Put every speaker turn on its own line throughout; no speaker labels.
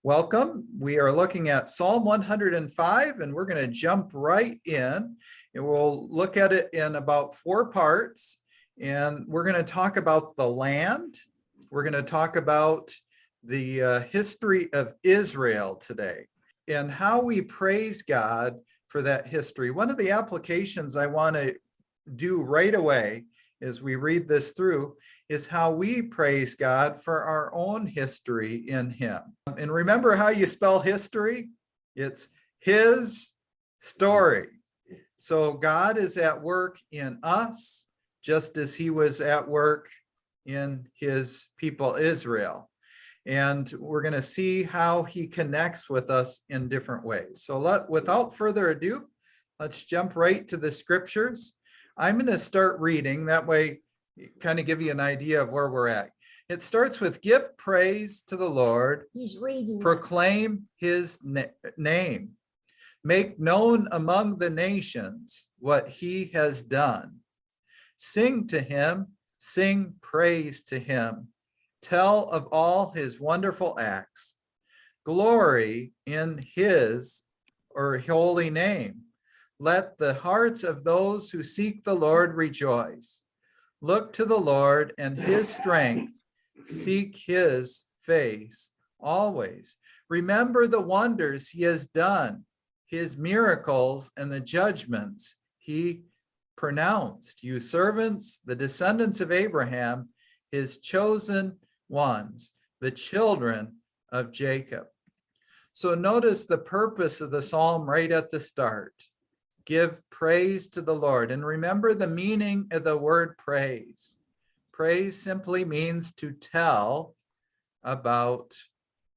Welcome. We are looking at Psalm 105, and we're going to jump right in, and we'll look at it in about 4 parts. And we're going to talk about the land. We're going to talk about the history of Israel today and how we praise God for that history. One of the applications I want to do right away as we read this through is how we praise God for our own history in Him. And remember how you spell history? It's His story. So God is at work in us, just as He was at work in His people Israel. And we're going to see how He connects with us in different ways. So without further ado, let's jump right to the scriptures. I'm going to start reading, that way kind of give you an idea of where we're at. It starts with give praise to the Lord.
He's reading.
Proclaim His name. Make known among the nations what He has done. Sing to Him, sing praise to Him. Tell of all His wonderful acts. Glory in His or holy name. Let the hearts of those who seek the Lord rejoice. Look to the Lord and His strength. Seek His face always. Remember the wonders He has done, His miracles and the judgments He pronounced. You servants, the descendants of Abraham, His chosen ones, the children of Jacob. So notice the purpose of the psalm right at the start. Give praise to the Lord. And remember the meaning of the word praise. Praise simply means to tell about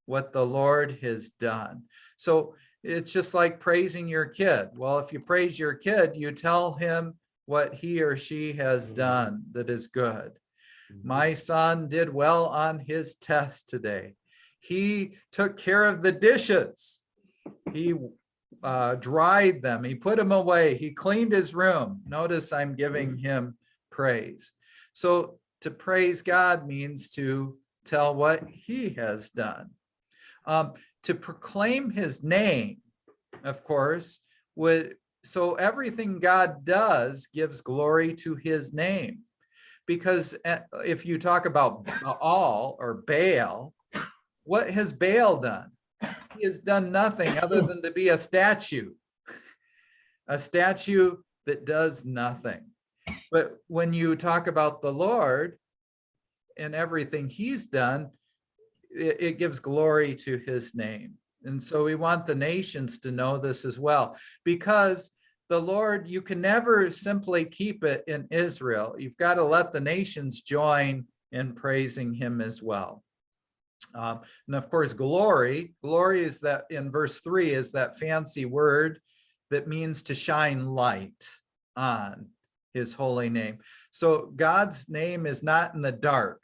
what the Lord has done. So it's just like praising your kid. Well, if you praise your kid, you tell him what he or she has done that is good. My son did well on his test today. He took care of the dishes. He dried them. He put them away. He cleaned his room. Notice I'm giving him praise. So to praise God means to tell what He has done. To proclaim His name, of course, so everything God does gives glory to His name. Because if you talk about Baal or Baal, what has Baal done? He has done nothing other than to be a statue that does nothing. But when you talk about the Lord and everything He's done, it gives glory to His name. And so we want the nations to know this as well, because the Lord, you can never simply keep it in Israel. You've got to let the nations join in praising Him as well. And of course, glory is that in verse 3 is that fancy word that means to shine light on His holy name. So God's name is not in the dark.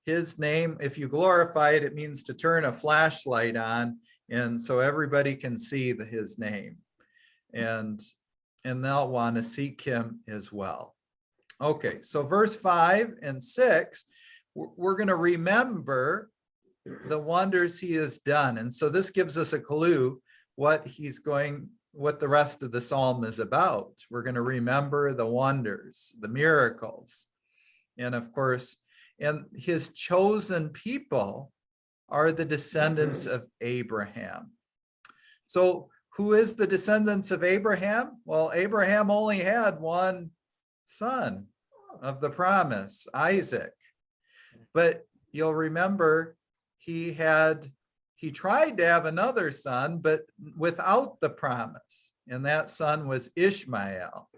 His name, if you glorify it, it means to turn a flashlight on, and so everybody can see His name, and they'll want to seek Him as well. Okay, so verse 5 and 6, we're going to remember the wonders He has done. And so this gives us a clue what the rest of the psalm is about. We're going to remember the wonders, the miracles. And of course, and His chosen people are the descendants of Abraham. So who is the descendants of Abraham? Well, Abraham only had one son of the promise, Isaac. But you'll remember he tried to have another son, but without the promise. And that son was Ishmael.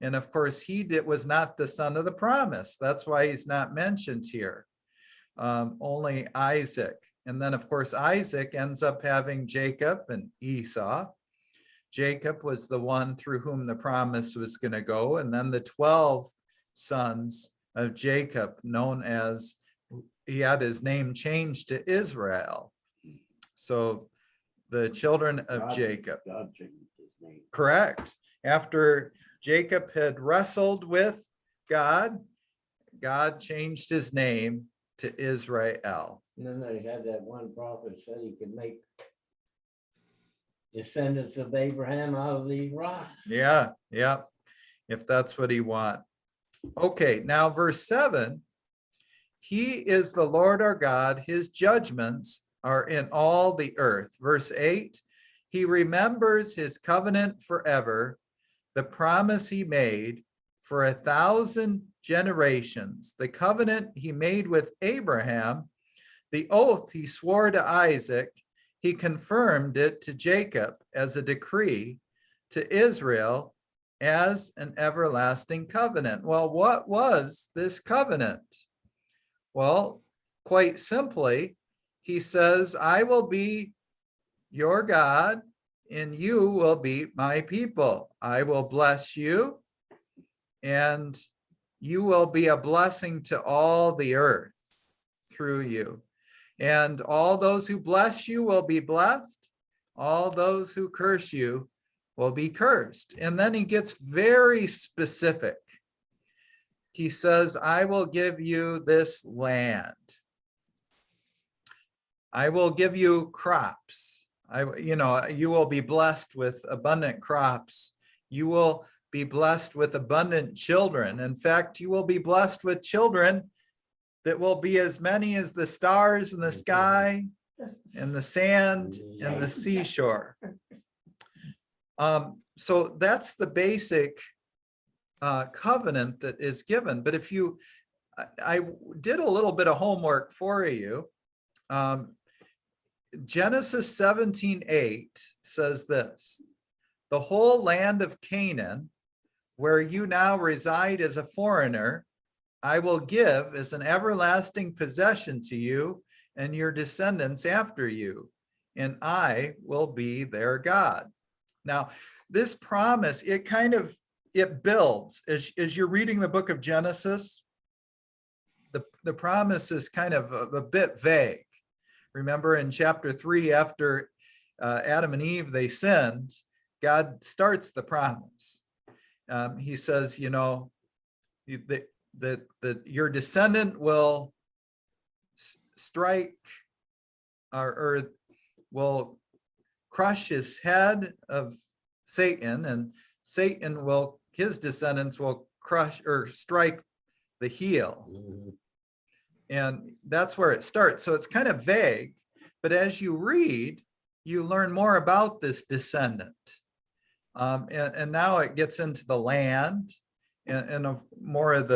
And of course, was not the son of the promise. That's why he's not mentioned here. Only Isaac. And then, of course, Isaac ends up having Jacob and Esau. Jacob was the one through whom the promise was going to go. And then the 12 sons of Jacob, known as, he had his name changed to Israel. So the children of Jacob.
God changed his name.
Correct. After Jacob had wrestled with God, God changed his name to Israel.
And then they had that one prophet said he could make descendants of Abraham out of these rocks.
Yeah, yeah, if that's what he wants. Okay, now verse 7, he is the Lord our God, his judgments are in all the earth. Verse 8, he remembers his covenant forever, the promise he made for 1,000 generations, the covenant he made with Abraham, the oath he swore to Isaac, he confirmed it to Jacob as a decree, to Israel as an everlasting covenant. Well, what was this covenant? Well, quite simply, he says, I will be your God and you will be my people. I will bless you and you will be a blessing to all the earth through you. And all those who bless you will be blessed. All those who curse you will be cursed. And then he gets very specific. He says, I will give you this land. I will give you crops. You will be blessed with abundant crops. You will be blessed with abundant children. In fact, you will be blessed with children that will be as many as the stars in the sky and the sand and the seashore. So that's the basic covenant that is given. But I did a little bit of homework for you. Genesis 17:8 says this, the whole land of Canaan, where you now reside as a foreigner, I will give as an everlasting possession to you and your descendants after you, and I will be their God. Now, this promise, it builds. As you're reading the book of Genesis, the promise is kind of a bit vague. Remember in chapter 3, after Adam and Eve, they sinned, God starts the promise. He says, that your descendant will strike or will crush his head of Satan, and his descendants will crush or strike the heel. Mm-hmm. And that's where it starts. So it's kind of vague, but as you read, you learn more about this descendant. And now it gets into the land and more of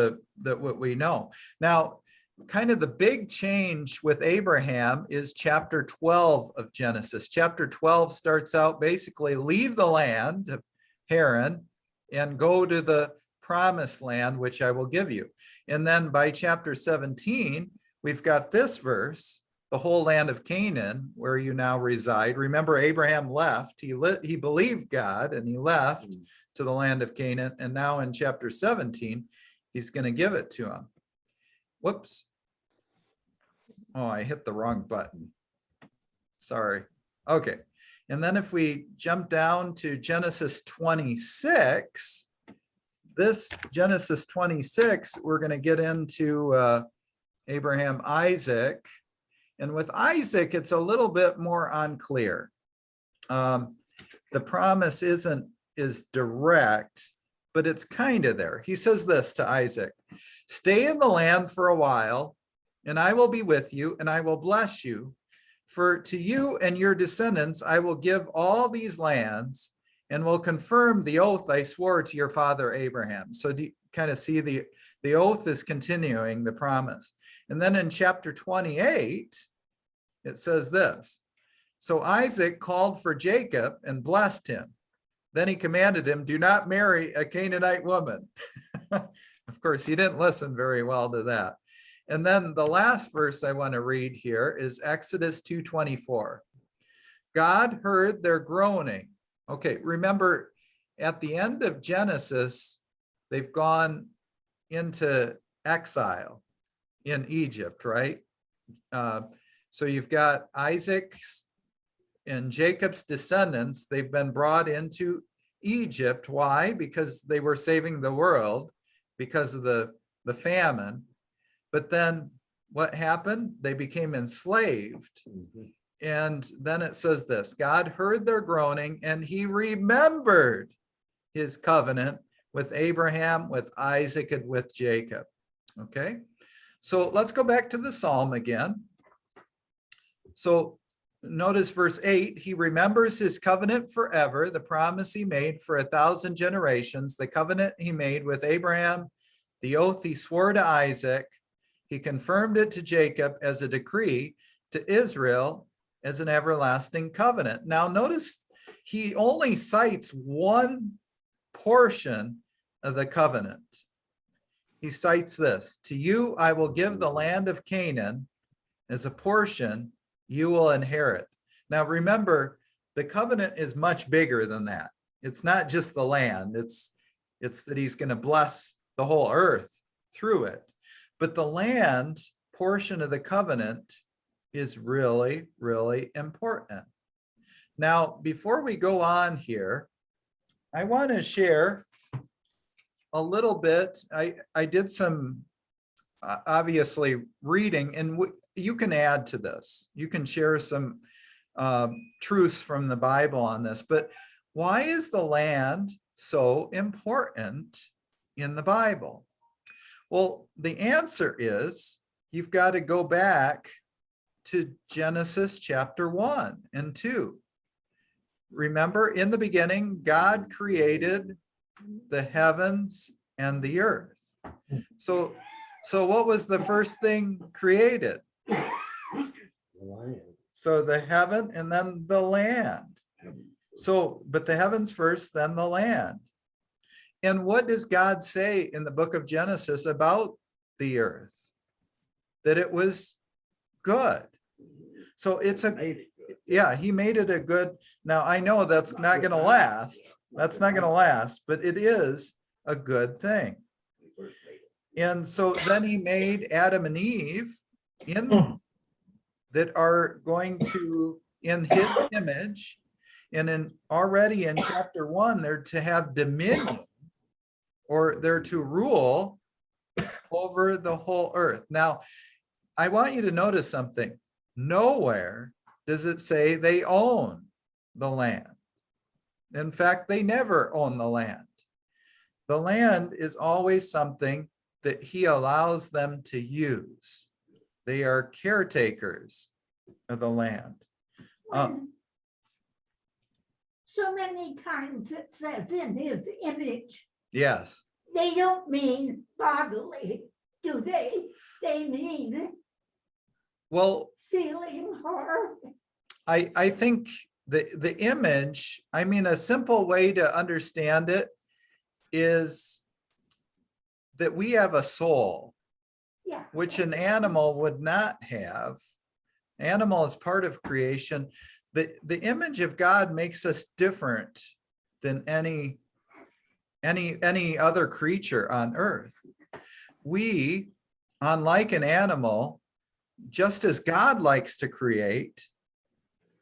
what we know. Now, kind of the big change with Abraham is chapter 12 of Genesis. Chapter 12 starts out basically leave the land of Haran and go to the promised land, which I will give you. And then by chapter 17, we've got this verse, the whole land of Canaan, where you now reside. Remember, Abraham left. He believed God and he left to the land of Canaan. And now in chapter 17, he's going to give it to him. Whoops. Oh, I hit the wrong button. Sorry. Okay. And then if we jump down to Genesis 26, this Genesis 26, we're going to get into Abraham, Isaac. And with Isaac, it's a little bit more unclear. The promise is direct, but it's kind of there. He says this to Isaac, stay in the land for a while, and I will be with you, and I will bless you. For to you and your descendants, I will give all these lands, and will confirm the oath I swore to your father Abraham. So do you kind of see the oath is continuing the promise. And then in chapter 28, it says this, so Isaac called for Jacob and blessed him. Then he commanded him, do not marry a Canaanite woman. Of course, he didn't listen very well to that. And then the last verse I want to read here is Exodus 2:24. God heard their groaning. Okay, remember at the end of Genesis, they've gone into exile in Egypt, right? So you've got Isaac's and Jacob's descendants. They've been brought into Egypt. Why? Because they were saving the world because of the famine. But then what happened? They became enslaved.
Mhm.
And then it says this, God heard their groaning and he remembered his covenant with Abraham, with Isaac, and with Jacob. Okay, so let's go back to the Psalm again. So notice verse 8, he remembers his covenant forever, the promise he made for 1,000 generations, the covenant he made with Abraham, the oath he swore to Isaac, he confirmed it to Jacob as a decree, to Israel as an everlasting covenant. Now notice he only cites one portion of the covenant. He cites this, to you I will give the land of Canaan as a portion you will inherit. Now remember, the covenant is much bigger than that. It's not just the land, it's that he's going to bless the whole earth through it. But the land portion of the covenant is really, really important. Now, before we go on here, I want to share a little bit. I did some obviously reading, and you can add to this. You can share some truths from the Bible on this. But why is the land so important in the Bible? Well, the answer is you've got to go back to Genesis chapter 1 and 2. Remember, in the beginning, God created the heavens and the earth. So what was the first thing created?
The land.
So the heaven and then the land. So, but the heavens first, then the land. And what does God say in the book of Genesis about the earth? That it was good. So it's yeah, he made it a good. Now I know that's not going to last. That's not going to last, but it is a good thing. And so then he made Adam and Eve that are going to, in his image, and already in chapter 1, they're to have dominion, or they're to rule over the whole earth. Now, I want you to notice something. Nowhere does it say they own the land. In fact, they never own the land. The land is always something that he allows them to use. They are caretakers of the land.
So many times it says in his image.
Yes.
They don't mean bodily, do they? They mean
well,
feeling or.
I think the image, I mean, a simple way to understand it is that we have a soul,
Yeah.
which an animal would not have. Animal is part of creation. The image of God makes us different than any other creature on earth. We, unlike an animal, just as God likes to create,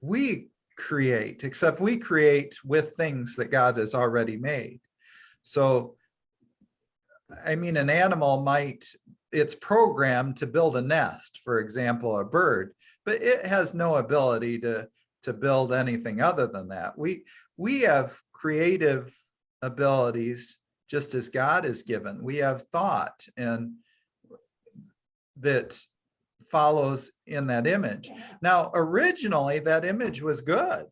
we create, except we create with things that God has already made. So, I mean, an animal it's programmed to build a nest, for example, a bird, but it has no ability to build anything other than that. We have creative abilities just as God is given. We have thought and that follows in that image. Now, originally that image was good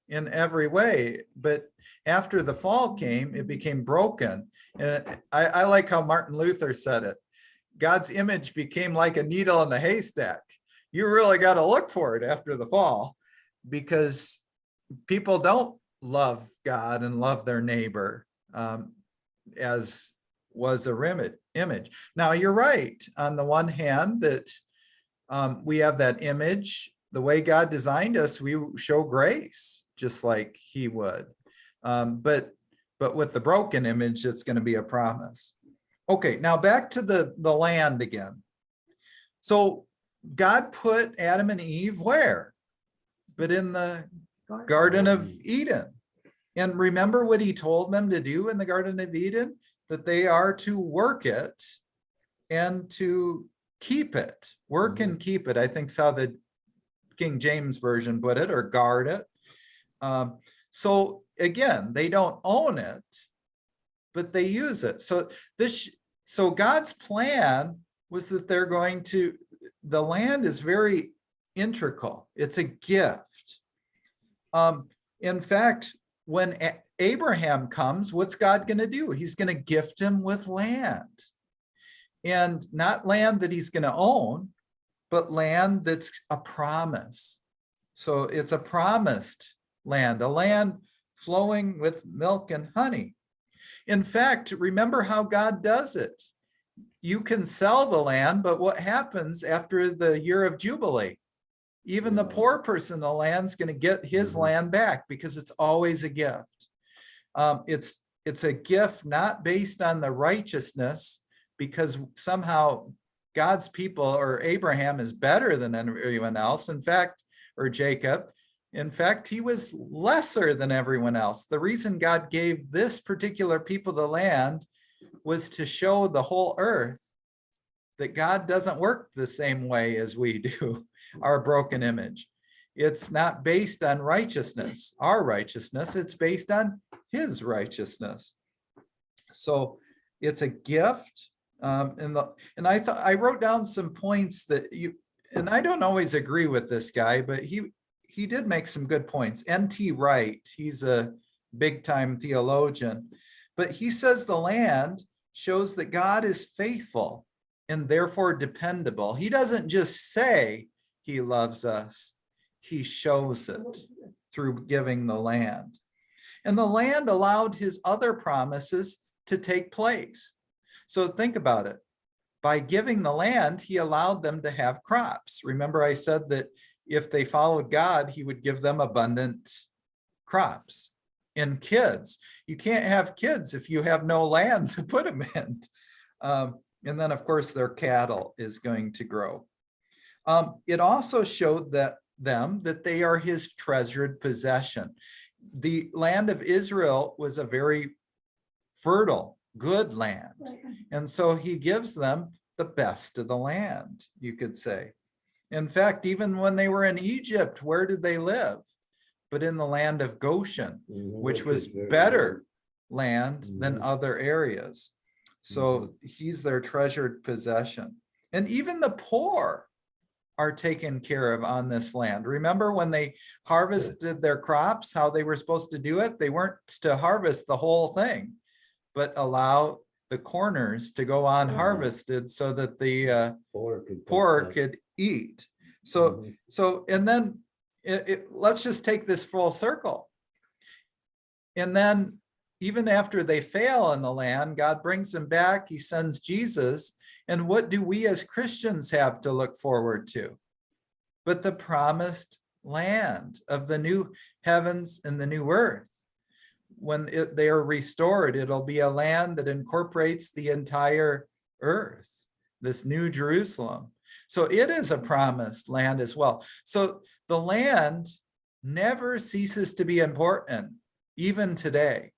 in every way, but after the fall came, it became broken. And I like how Martin Luther said it. God's image became like a needle in the haystack. You really got to look for it after the fall, because people don't love God and love their neighbor as was a image. Now, you're right. On the one hand, that we have that image, the way God designed us, we show grace just like he would. But with the broken image, it's going to be a promise. Okay, now back to the land again. So God put Adam and Eve where? But in the Garden of Eden. And remember what he told them to do in the Garden of Eden? That they are to work it and to keep it, work and keep it. I think is how the King James Version put it, or guard it. So again, they don't own it, but they use it. So God's plan was that they're going to, the land is very integral. It's a gift. In fact, when Abraham comes, what's God going to do? He's going to gift him with land. And not land that he's going to own, but land that's a promise. So it's a promised land, a land flowing with milk and honey. In fact, remember how God does it. You can sell the land, but what happens after the year of Jubilee? Even the poor person in the land's going to get his land back because it's always a gift. It's a gift not based on the righteousness, because somehow God's people or Abraham is better than everyone else. In fact, or Jacob, in fact, he was lesser than everyone else. The reason God gave this particular people the land was to show the whole earth that God doesn't work the same way as we do, our broken image. It's not based on righteousness, our righteousness, it's based on his righteousness. So it's a gift. And I wrote down some points that and I don't always agree with this guy, but he did make some good points. N.T. Wright, he's a big time theologian, but he says the land shows that God is faithful and therefore dependable. He doesn't just say he loves us, he shows it through giving the land. And the land allowed his other promises to take place. So think about it. By giving the land, he allowed them to have crops. Remember, I said that if they followed God, he would give them abundant crops and kids. You can't have kids if you have no land to put them in. And then, of course, their cattle is going to grow. It also showed that they are his treasured possession. The land of Israel was a very fertile, good land. And so he gives them the best of the land, you could say. In fact, even when they were in Egypt, where did they live? But in the land of Goshen, which was better land than other areas. So he's their treasured possession. And even the poor are taken care of on this land. Remember when they harvested their crops, how they were supposed to do it? They weren't to harvest the whole thing, but allow the corners to go unharvested so that the poor could eat. So and then let's just take this full circle. And then even after they fail in the land, God brings them back. He sends Jesus. And what do we as Christians have to look forward to? But the promised land of the new heavens and the new earth. When they are restored, it'll be a land that incorporates the entire earth, this new Jerusalem. So it is a promised land as well. So the land never ceases to be important, even today.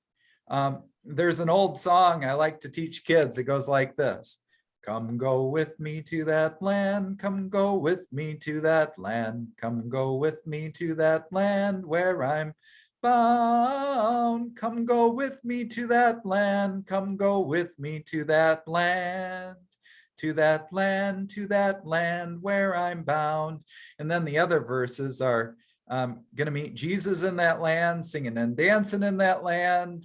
There's an old song I like to teach kids. It goes like this. Come go with me to that land. Come go with me to that land. Come go with me to that land where I'm bound. Come go with me to that land. Come go with me to that land. To that land, to that land where I'm bound. And then the other verses are going to meet Jesus in that land, singing and dancing in that land.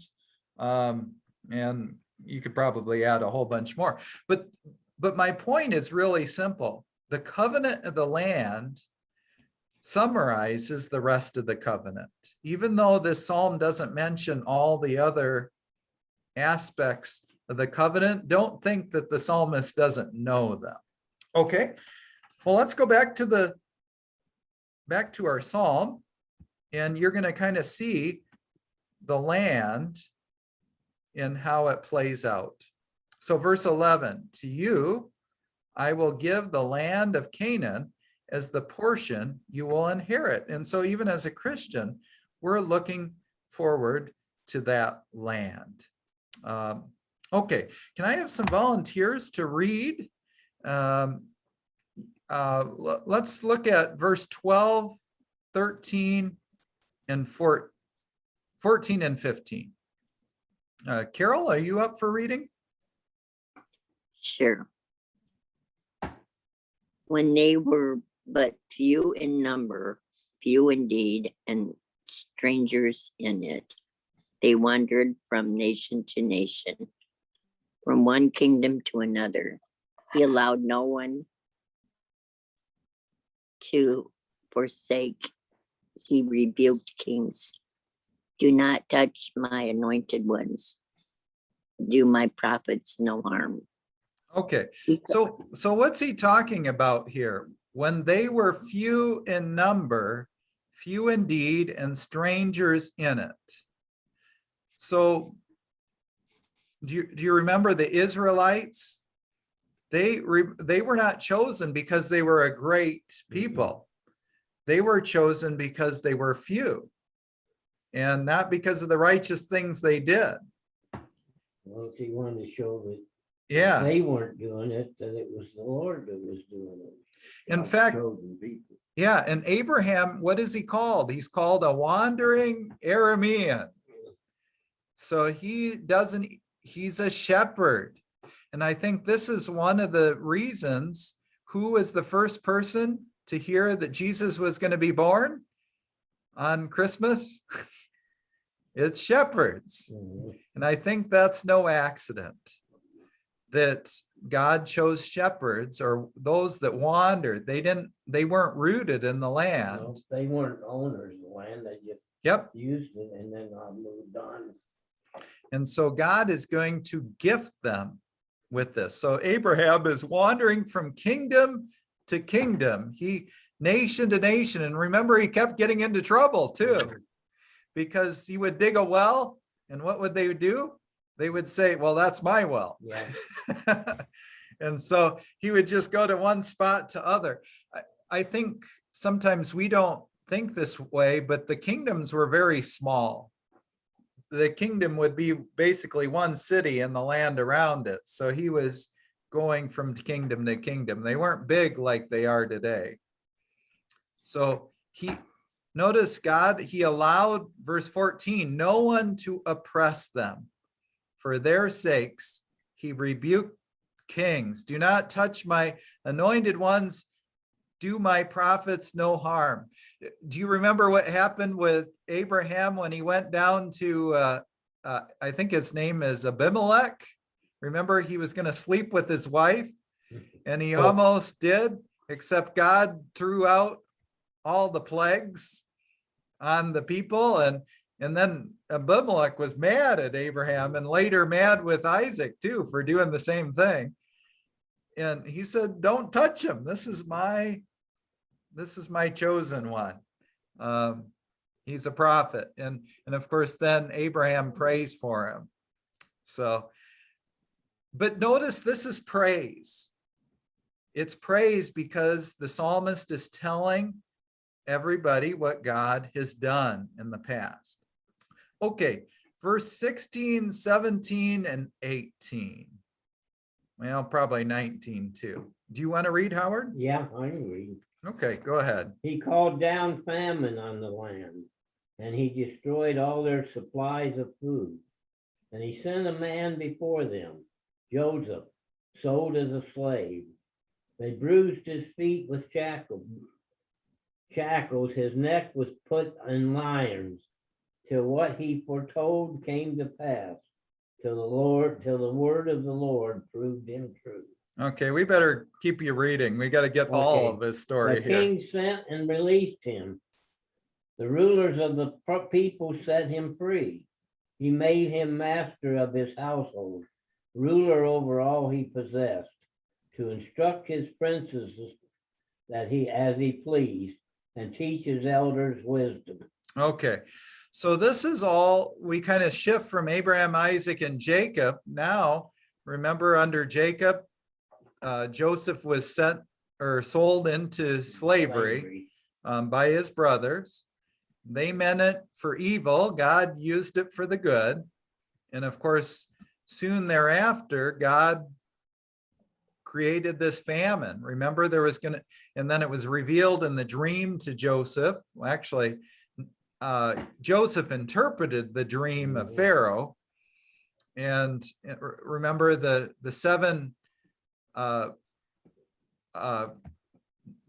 And you could probably add a whole bunch more. But my point is really simple. The covenant of the land summarizes the rest of the covenant. Even though this psalm doesn't mention all the other aspects of the covenant, don't think that the psalmist doesn't know them. Okay, well, let's go back to our psalm, and you're going to kind of see the land and how it plays out. So verse 11, to you, I will give the land of Canaan as the portion you will inherit. And so even as a Christian, we're looking forward to that land. Okay, can I have some volunteers to read let's look at verse 12, 13, and 14 and 15. Carol, are you up for reading?
Sure. When they were but few in number, few indeed, and strangers in it, they wandered from nation to nation, from one kingdom to another. He allowed no one to forsake. He rebuked kings. Do not touch my anointed ones. Do my prophets no harm.
Okay, so what's he talking about here? When they were few in number, few indeed, and strangers in it. So do you remember the Israelites? They were not chosen because they were a great people. They were chosen because they were few, and not because of the righteous things they did.
Well, if he wanted to show that
Yeah.
they weren't doing it, that it was the Lord that was doing it.
In
God's
fact,
chosen people.
Yeah, and Abraham, what is he called? He's called a wandering Aramean. So he's a shepherd. And I think this is one of the reasons. Who was the first person to hear that Jesus was going to be born on Christmas? It's shepherds.
Mhm.
And I think that's no accident that God chose shepherds, or those that wandered. They weren't rooted in the land.
No, they weren't owners of the land, they just
Yep.
used it and then moved on.
And so God is going to gift them with this. So Abraham is wandering from kingdom to kingdom, nation to nation. And remember, he kept getting into trouble too, because he would dig a well, and what would they do? They would say, well, that's my well.
Yeah.
And so he would just go to one spot to other. I think sometimes we don't think this way, but the kingdoms were very small. The kingdom would be basically one city and the land around it. So he was going from kingdom to kingdom. They weren't big like they are today. So notice God, he allowed, verse 14, no one to oppress them. For their sakes, he rebuked kings. Do not touch my anointed ones. Do my prophets no harm. Do you remember what happened with Abraham when he went down to, I think his name is Abimelech? Remember, he was going to sleep with his wife, and he almost did, except God threw out all the plagues on the people. And then Abimelech was mad at Abraham, and later mad with Isaac too for doing the same thing. And he said, don't touch him. This is my chosen one. He's a prophet. And of course, then Abraham prays for him. So, but notice this is praise. It's praise because the psalmist is telling everybody what God has done in the past. Okay, verse 16, 17, and 18. Well, probably 19 too. Do you want to read, Howard?
Yeah, I can read.
Okay, go ahead.
He called down famine on the land, and he destroyed all their supplies of food. And he sent a man before them, Joseph, sold as a slave. They bruised his feet with shackles. His neck was put in irons, till what he foretold came to pass, till the word of the Lord proved him true.
Okay, we better keep you reading. We got to get all of his story
The
here.
king sent and released him. The rulers of the people set him free. He made him master of his household, ruler over all he possessed, to instruct his princes that as he pleased, and teach his elders wisdom. Okay,
so this is all, we kind of shift from Abraham, Isaac, and Jacob. Now, remember, under Jacob, Joseph was sent or sold into slavery by his brothers. They meant it for evil. God used it for the good. And of course, soon thereafter, God created this famine. Remember, there was gonna, and then it was revealed in the dream to Joseph. Well, actually, Joseph interpreted the dream of Pharaoh. And remember the seven, what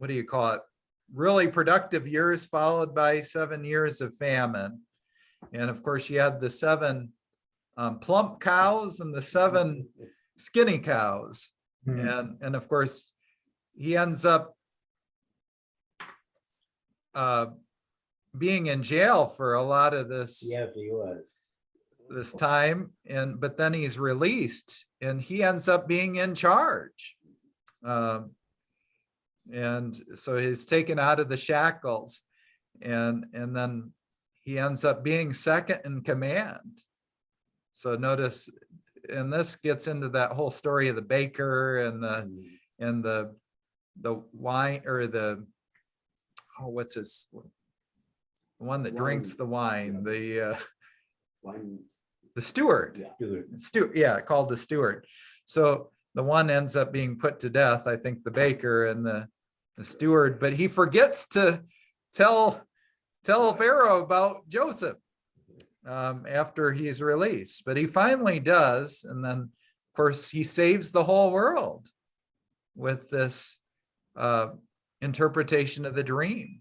do you call it? Really productive years followed by 7 years of famine. And of course, you had the 7 plump cows and the 7 skinny cows. And of course, he ends up being in jail for a lot of this.
Yes, he was.
This time, but then he's released and he ends up being in charge. And so he's taken out of the shackles, and then he ends up being second in command. So notice, and this gets into that whole story of the baker and the wine, or the, oh, what's his, the one that drinks the wine, the steward. Yeah, called the steward. So the one ends up being put to death, I think the baker and the steward, but he forgets to tell Pharaoh about Joseph after he's released, but he finally does. And then of course he saves the whole world with this interpretation of the dream.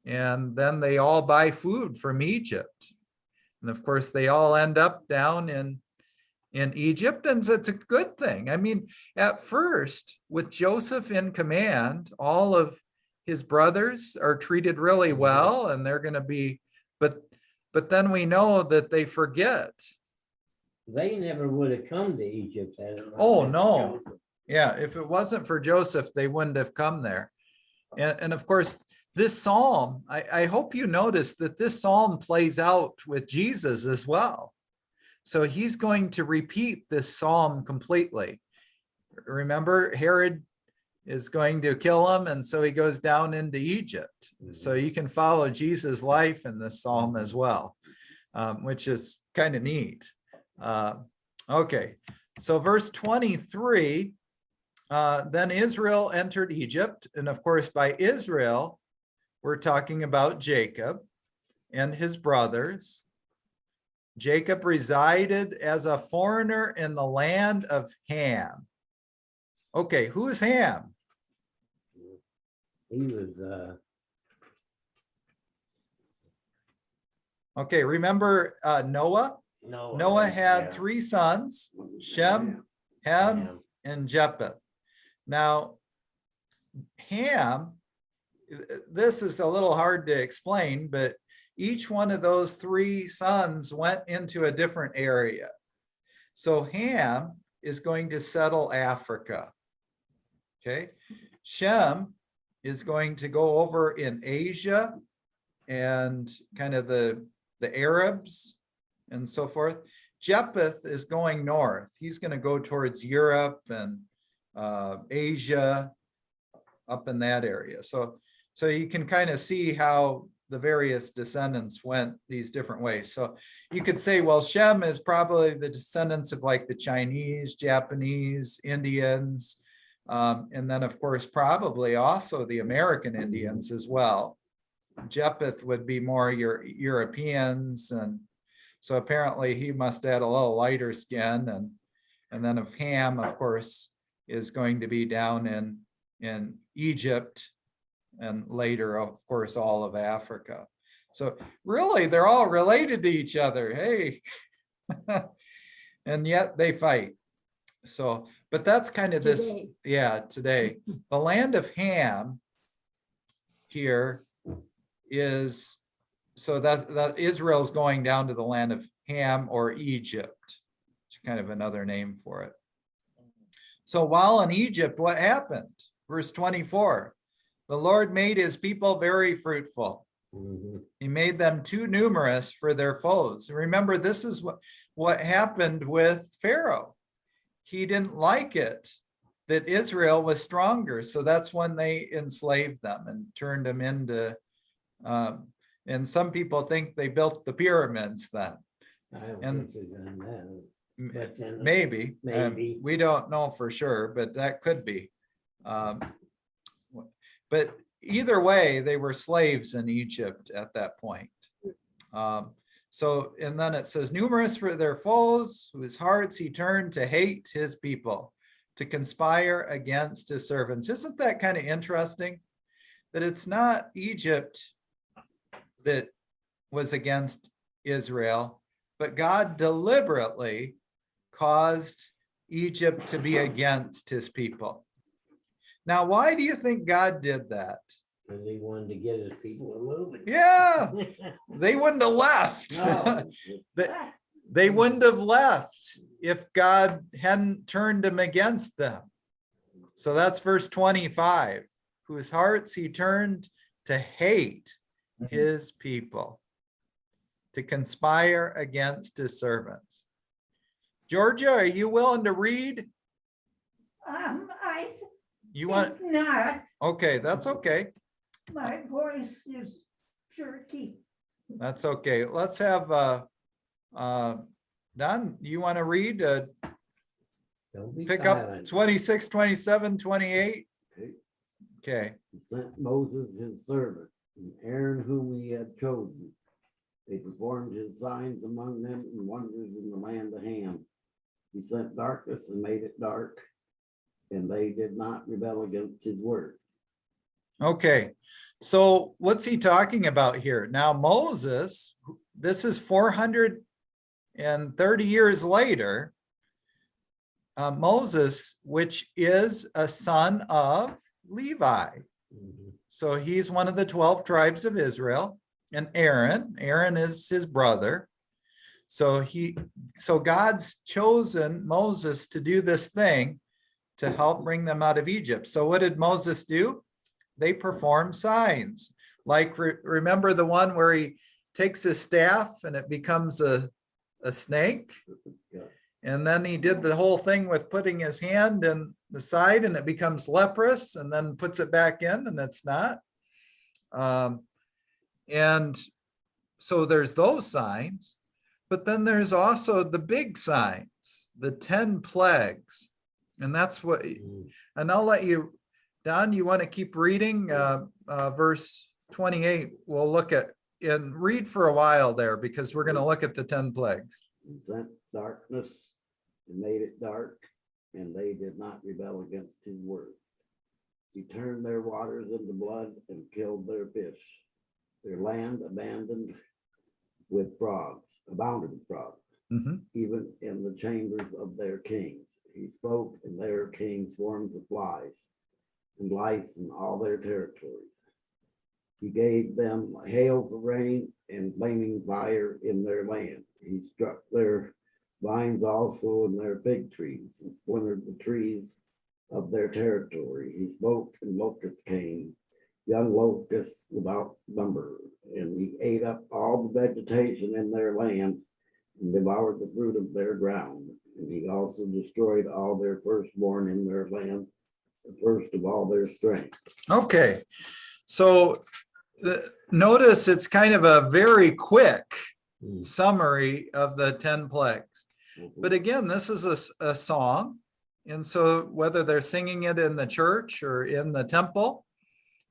And then they all buy food from Egypt. And of course, they all end up down in Egypt, and it's a good thing. I mean, at first, with Joseph in command, all of his brothers are treated really well, and they're going to be, but then we know that they forget.
They never would have come to Egypt. Had it not
Oh,
been for
no.
Joseph.
Yeah, if it wasn't for Joseph, they wouldn't have come there. And of course, this psalm, I hope you notice that this psalm plays out with Jesus as well. So he's going to repeat this psalm completely. Remember, Herod is going to kill him, and so he goes down into Egypt. So you can follow Jesus' life in this psalm as well, which is kind of neat. Okay, so verse 23, then Israel entered Egypt. And of course, by Israel, we're talking about Jacob and his brothers. Jacob resided as a foreigner in the land of Ham. Okay, who is Ham?
He was
Okay, remember Noah? Noah had 3 sons, Shem, Ham, and Japheth. Now, Ham, this is a little hard to explain, but each one of those 3 sons went into a different area. So Ham is going to settle Africa. Okay. Shem is going to go over in Asia and kind of the Arabs and so forth. Japheth is going north. He's going to go towards Europe and Asia, up in that area. So you can kind of see how the various descendants went these different ways. So you could say, well, Shem is probably the descendants of like the Chinese, Japanese, Indians, and then of course, probably also the American Indians as well. Japheth would be more your Europeans. And so apparently he must add a little lighter skin. And then of Ham, of course, is going to be down in Egypt, and later, of course, all of Africa. So really, they're all related to each other. Hey, and yet they fight. So, but that's kind of this,
Today.
yeah, today. The land of Ham here is, so that Israel's going down to the land of Ham, or Egypt. It's kind of another name for it. So while in Egypt, what happened? Verse 24. The Lord made his people very fruitful. He made them too numerous for their foes. Remember, this is what happened with Pharaoh. He didn't like it that Israel was stronger. So that's when they enslaved them and turned them into, and some people think they built the pyramids then.
I don't
And-
think they've done that. But then
Maybe.
Maybe.
We don't know for sure, but that could be. But either way, they were slaves in Egypt at that point. So, and then it says, numerous for their foes, whose hearts he turned to hate his people, to conspire against his servants. Isn't that kind of interesting? That it's not Egypt that was against Israel, but God deliberately caused Egypt to be against his people. Now, why do you think God did that?
Because he wanted to get his people to move.
Yeah, they wouldn't have left.
No.
They wouldn't have left if God hadn't turned them against them. So that's verse 25, whose hearts he turned to hate his people, to conspire against his servants. Georgia, are you willing to read?
I
You want?
think not.
Okay, that's okay.
My voice is jerky.
That's okay. Let's have Don, you want to read?
Don't be
Pick up
silent.
26, 27, 28.
Okay.
Okay.
He sent Moses his servant, and Aaron whom he had chosen. They performed his signs among them and wonders in the land of Ham. He sent darkness and made it dark, and they did not rebel against his word.
Okay. So what's he talking about here? Now Moses, this is 430 years later. Moses, which is a son of Levi. So he's one of the 12 tribes of Israel. And Aaron is his brother. So God's chosen Moses to do this thing to help bring them out of Egypt. So what did Moses do? They perform signs. Like remember the one where he takes his staff and it becomes a snake?
Yeah.
And then he did the whole thing with putting his hand in the side and it becomes leprous, and then puts it back in and it's not. And so there's those signs, but then there's also the big signs, the 10 plagues. And that's what, and I'll let you, Don, you want to keep reading verse 28? We'll look at and read for a while there because we're going to look at the 10 plagues.
He sent darkness and made it dark, and they did not rebel against his word. He turned their waters into blood and killed their fish. Their land abounded with frogs.
Mhm.
Even in the chambers of their kings. He spoke, and their king swarms of flies and lice in all their territories. He gave them hail for rain and flaming fire in their land. He struck their vines also in their fig trees and splintered the trees of their territory. He spoke, and locusts came, young locusts without number, and he ate up all the vegetation in their land and devoured the fruit of their ground. And he also destroyed all their firstborn in their land, the first of all their strength.
Okay, so notice it's kind of a very quick summary of the 10 plagues. But again, this is a song. And so whether they're singing it in the church or in the temple,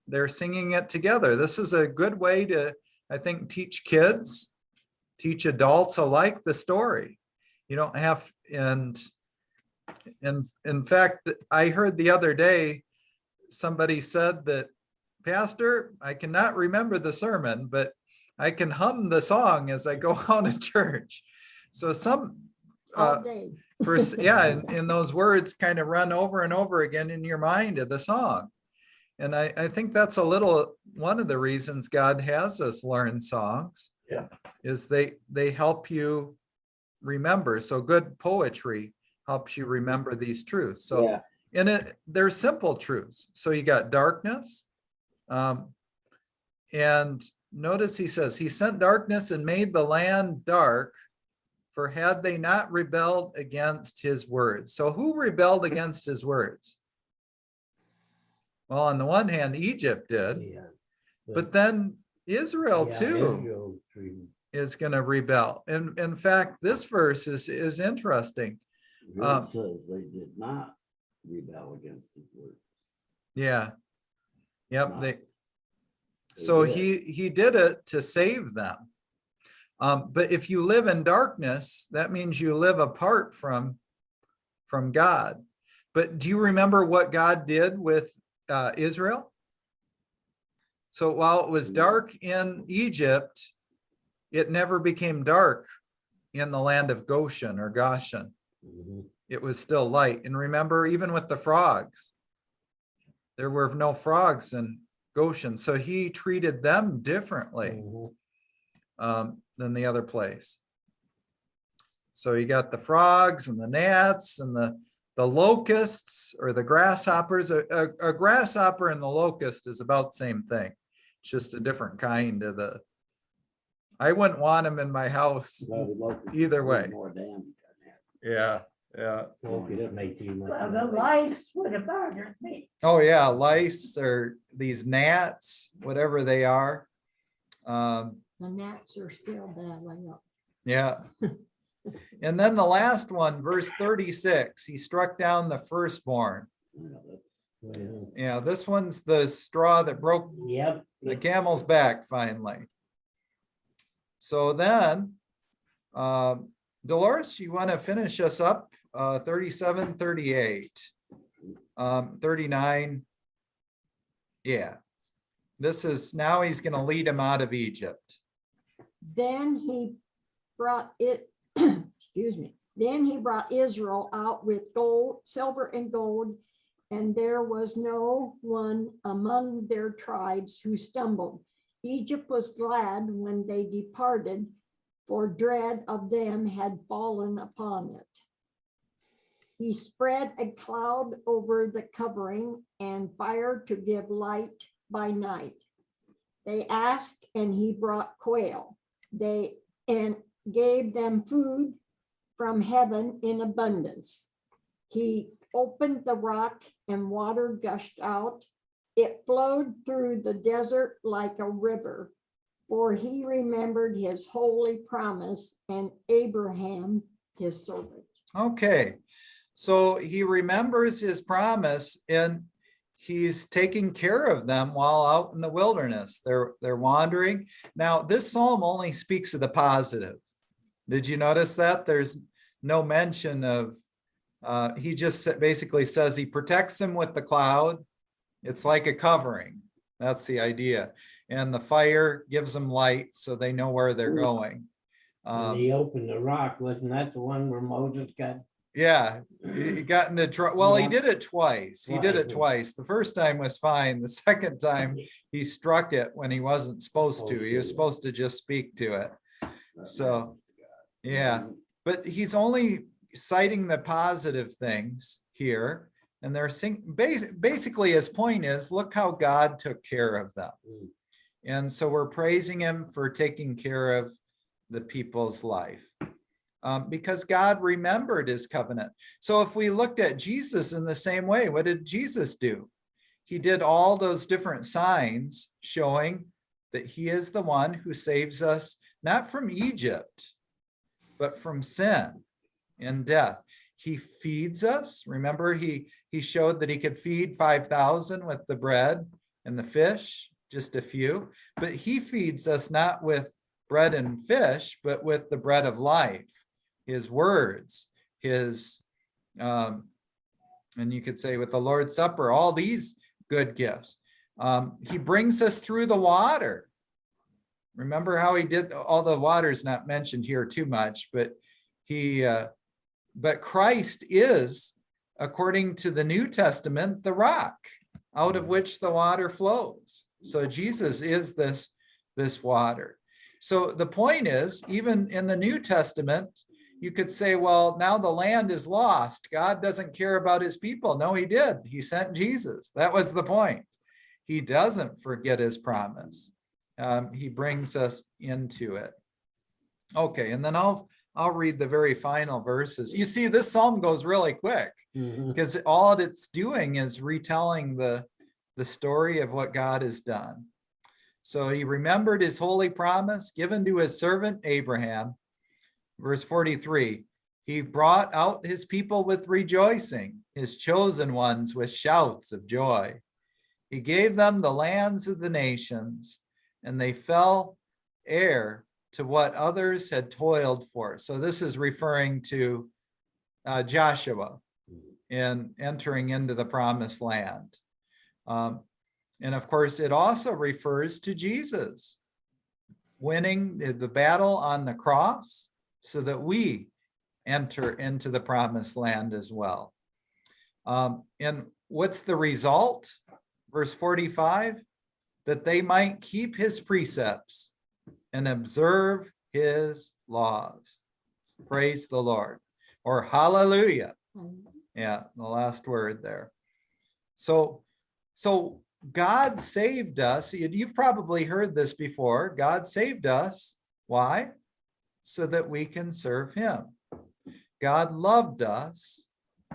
they're singing it together. This is a good way to, I think, teach kids, teach adults alike the story. You don't have, and in fact, I heard the other day, somebody said that, Pastor, I cannot remember the sermon, but I can hum the song as I go out of church. So some,
All day.
and those words kind of run over and over again in your mind of the song. And I think that's one of the reasons God has us learn songs.
Yeah.
Is they help you remember. So good poetry helps you remember these truths. So
Yeah.
and they're simple truths. So you got darkness. And notice he says, he sent darkness and made the land dark, for had they not rebelled against his words. So who rebelled against his words? Well, on the one hand, Egypt did,
Yeah.
but then Israel
Yeah,
too.
Israel treated
is going to rebel. And in fact, this verse is interesting.
Here it says they did not rebel against his word.
Yeah. Yep.
No.
They,
They
so
did.
he did it to save them. But if you live in darkness, that means you live apart from God. But do you remember what God did with Israel? So while it was dark in Egypt, it never became dark in the land of Goshen or Goshen.
Mhm.
It was still light. And remember, even with the frogs, there were no frogs in Goshen. So he treated them differently than the other place. So you got the frogs and the gnats and the locusts or the grasshoppers. A grasshopper and the locust is about the same thing. It's just a different kind of the. I wouldn't want them in my house
Well, the locusts
either
did
way.
more damage than that.
Yeah, yeah.
Locust made too much
Well, the
noise.
lice would have bothered me.
Oh yeah, lice or these gnats, whatever they are.
The gnats are still battling up.
Yeah. And then the last one, verse 36, he struck down the firstborn.
Yeah, that's
Well,
Yeah, this one's the straw that broke
Yep.
the camel's back finally. So then, Dolores, you want to finish us up? 37, 38, 39. Yeah. This is now he's going to lead him out of Egypt.
Then he brought it, excuse me, then he brought Israel out with gold, silver and gold, and there was no one among their tribes who stumbled. Egypt was glad when they departed, for dread of them had fallen upon it. He spread a cloud over the covering and fire to give light by night. They asked, and he brought quail. They and gave them food from heaven in abundance. He opened the rock and water gushed out. It flowed through the desert like a river, for he remembered his holy promise and Abraham, his servant.
Okay. So he remembers his promise and he's taking care of them while out in the wilderness. They're wandering. Now, this psalm only speaks of the positive. Did you notice that? There's no mention of, he just basically says he protects them with the cloud. It's like a covering. That's the idea. And the fire gives them light so they know where they're going.
And he opened the rock, wasn't that the one where Moses got?
Yeah, he got into trouble. Well, he
Yeah.
did it twice. He did it twice. The first time was fine. The second time he struck it when he wasn't supposed to. He was supposed to just speak to it. So, yeah, but he's only citing the positive things here. And they're basically his point is, look how God took care of them. And so we're praising him for taking care of the people's life. Because God remembered his covenant. So if we looked at Jesus in the same way, what did Jesus do? He did all those different signs showing that he is the one who saves us, not from Egypt, but from sin and death. He feeds us. Remember, he showed that he could feed 5,000 with the bread and the fish, just a few, but he feeds us not with bread and fish, but with the bread of life. His words, his, and you could say with the Lord's Supper, all these good gifts. He brings us through the water. Remember how he did, all the water's not mentioned here too much, but but Christ is, according to the New Testament, the rock out of which the water flows. So Jesus is this water. So the point is, even in the New Testament, you could say, well, now the land is lost. God doesn't care about his people. No, he did. He sent Jesus. That was the point. He doesn't forget his promise. He brings us into it. Okay, and then I'll read the very final verses. You see, this psalm goes really quick because all it's doing is retelling the story of what God has done. So he remembered his holy promise given to his servant Abraham. Verse 43, he brought out his people with rejoicing, his chosen ones with shouts of joy. He gave them the lands of the nations, and they fell heir to what others had toiled for. So this is referring to Joshua in entering into the promised land. And of course, it also refers to Jesus winning the battle on the cross so that we enter into the promised land as well. And what's the result? Verse 45, that they might keep his precepts and observe his laws. Praise the Lord. Or hallelujah. Yeah, the last word there. So God saved us. You've probably heard this before. God saved us. Why? So that we can serve him. God loved us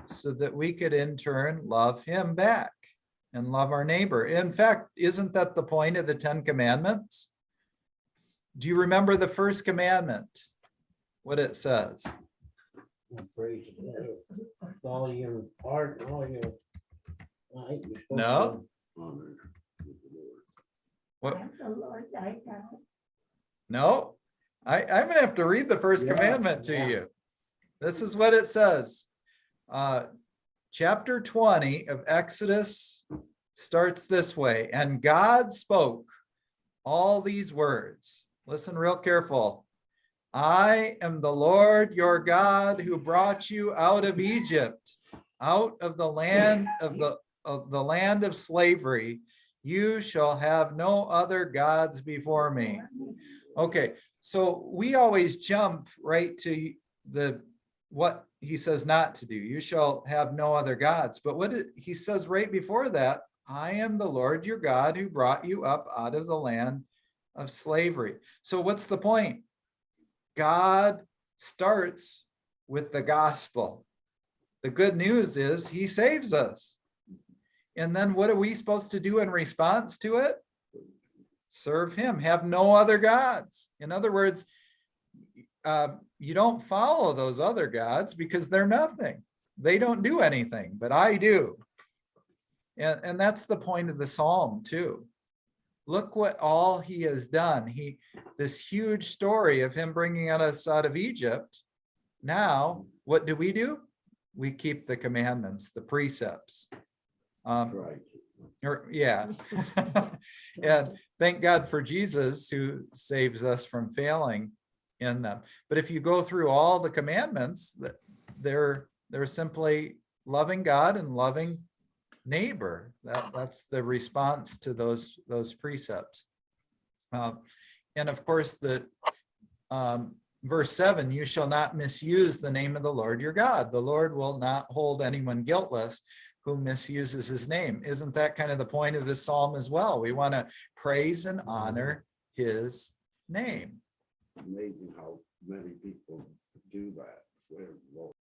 so that we could in turn love him back and love our neighbor. In fact, isn't that the point of the 10 Commandments? Do you remember the first commandment? What it says?
Praise God. With all your heart and all your might, you're supposed
No.
to
Honor the Lord.
What?
Have the Lord thy God.
No, I'm gonna have to read the first
Yeah,
commandment to
yeah.
you. This is what it says. Chapter 20 of Exodus starts this way. And God spoke all these words. Listen real careful. I am the Lord your God who brought you out of Egypt, out of the land of slavery. You shall have no other gods before me. Okay, so we always jump right to what he says not to do. You shall have no other gods. But he says right before that, I am the Lord your God who brought you up out of the land of slavery. So what's the point? God starts with the gospel. The good news is he saves us. And then what are we supposed to do in response to it? Serve him, have no other gods. In other words, you don't follow those other gods because they're nothing. They don't do anything, but I do. And that's the point of the Psalm too. Look what all he has done. This huge story of him bringing us out of Egypt. Now, what do? We keep the commandments, the precepts.
Right.
Yeah. And thank God for Jesus who saves us from failing in them. But if you go through all the commandments, they're simply loving God and loving neighbor. That's the response to those precepts. And of course, verse 7, you shall not misuse the name of the Lord your God. The Lord will not hold anyone guiltless who misuses his name. Isn't that kind of the point of this psalm as well? We want to praise and honor his name.
Amazing how many people do that. Swear, Lord.